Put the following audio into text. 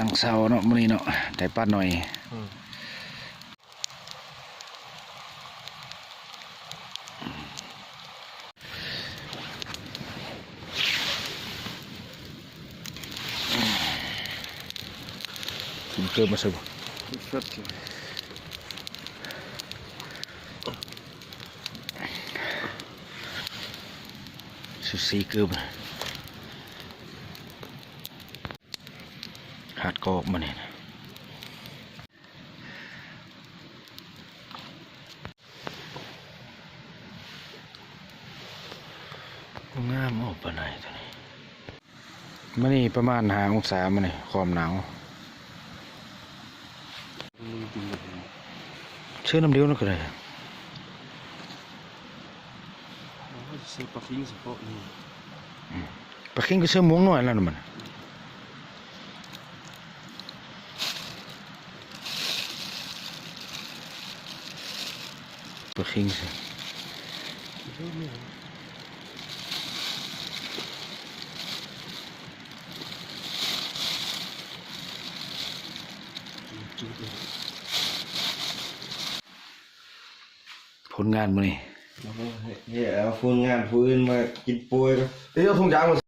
นังเสาเนาะมื้อนี้เนาะได้ปลาหน่อยกินเกลือมาสิบ่สีเกลือหาดกอกมาเนี่ยงามออกไปไหนตัวนี้มันนี่ประมาณ5 องศามันนี่ความหนาวเชื่อน้ำเดียวนั่นก็ได้ใส่ปลาคิงเฉพาะนี่ปลาเค็งก็เชื่อม้วงน้อยแล้วนะมันปลาเค็งสิผลงานมื้อนี้เฮ้ยเอาฟูนงานฟูอื่นมากินป่วยก็เดี๋ยวเอาถุงยางมา